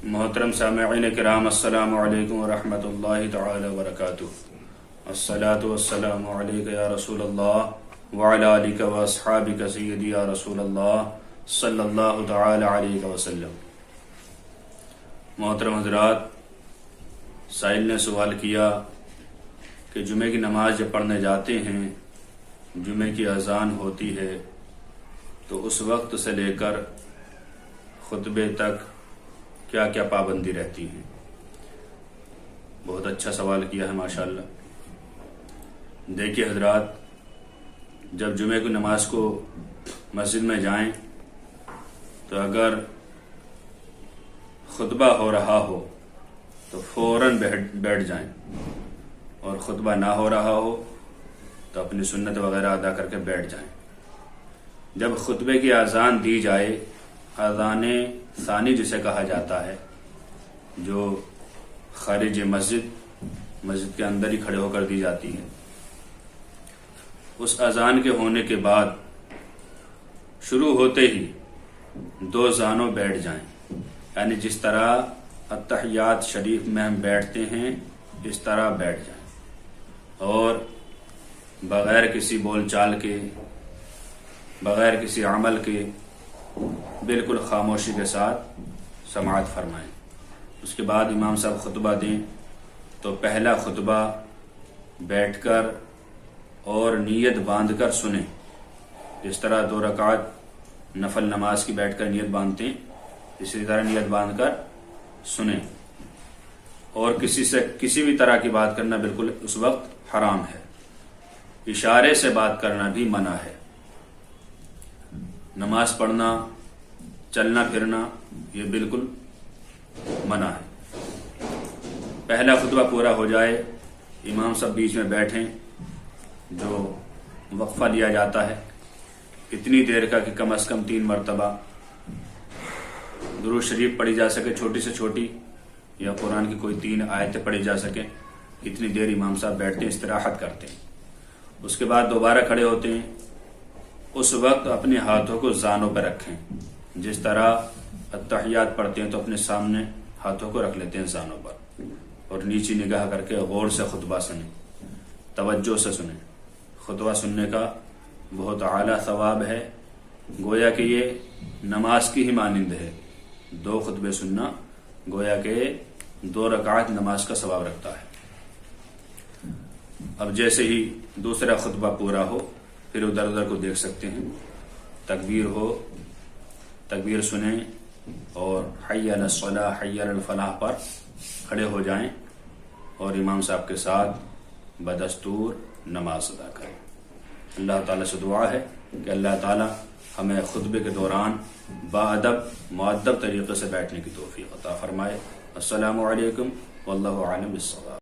محترم سامعین کرام، السلام علیکم ورحمۃ اللہ تعالی وبرکاتہ۔ الصلاۃ والسلام علیک یا رسول اللہ وعلی آلک واصحابک سیدی یا رسول اللہ صلی اللہ تعالی علیہ وسلم۔ محترم حضرات، سائل نے سوال کیا کہ جمعے کی نماز جب پڑھنے جاتے ہیں، جمعے کی اذان ہوتی ہے تو اس وقت سے لے کر خطبے تک کیا کیا پابندی رہتی ہے؟ بہت اچھا سوال کیا ہے ماشاءاللہ۔ دیکھیے حضرات، جب جمعے کی نماز کو مسجد میں جائیں تو اگر خطبہ ہو رہا ہو تو فوراً بیٹھ جائیں، اور خطبہ نہ ہو رہا ہو تو اپنی سنت وغیرہ ادا کر کے بیٹھ جائیں۔ جب خطبے کی اذان دی جائے، اذان ثانی جسے کہا جاتا ہے، جو خارج مسجد کے اندر ہی کھڑے ہو کر دی جاتی ہے، اس اذان کے ہونے کے بعد شروع ہوتے ہی دو زانوں بیٹھ جائیں، یعنی جس طرح التحیات شریف میں ہم بیٹھتے ہیں اس طرح بیٹھ جائیں، اور بغیر کسی بول چال کے، بغیر کسی عمل کے، بالکل خاموشی کے ساتھ سماعت فرمائیں۔ اس کے بعد امام صاحب خطبہ دیں تو پہلا خطبہ بیٹھ کر اور نیت باندھ کر سنیں، جس طرح 2 رکعت نفل نماز کی بیٹھ کر نیت باندھتے ہیں، اسی طرح نیت باندھ کر سنیں، اور کسی سے کسی بھی طرح کی بات کرنا بالکل اس وقت حرام ہے۔ اشارے سے بات کرنا بھی منع ہے۔ نماز پڑھنا، چلنا پھرنا، یہ بالکل منع ہے۔ پہلا خطبہ پورا ہو جائے، امام صاحب بیچ میں بیٹھیں، جو وقفہ لیا جاتا ہے اتنی دیر کا کہ کم از کم 3 مرتبہ درود شریف پڑھی جا سکے، چھوٹی سے چھوٹی، یا قرآن کی کوئی 3 آیتیں پڑھی جا سکیں، اتنی دیر امام صاحب بیٹھتے ہیں، استراحت کرتے ہیں۔ اس کے بعد دوبارہ کھڑے ہوتے ہیں۔ اس وقت اپنے ہاتھوں کو زانوں پر رکھیں، جس طرح التحیات پڑھتے ہیں تو اپنے سامنے ہاتھوں کو رکھ لیتے ہیں زانوں پر، اور نیچی نگاہ کر کے غور سے خطبہ سنیں، توجہ سے سنیں۔ خطبہ سننے کا بہت اعلیٰ ثواب ہے، گویا کہ یہ نماز کی ہی مانند ہے۔ 2 خطبے سننا گویا کہ 2 رکعت نماز کا ثواب رکھتا ہے۔ اب جیسے ہی دوسرا خطبہ پورا ہو، پھر ادھر ادھر کو دیکھ سکتے ہیں، تکبیر ہو، تکبیر سنیں، اور حی علی الصلاح حی علی الفلاح پر کھڑے ہو جائیں، اور امام صاحب کے ساتھ بدستور نماز ادا کریں۔ اللہ تعالیٰ سے دعا ہے کہ اللہ تعالیٰ ہمیں خطبے کے دوران باادب مؤدب طریقے سے بیٹھنے کی توفیق عطا فرمائے۔ السلام علیکم واللہ اعلم بالصواب۔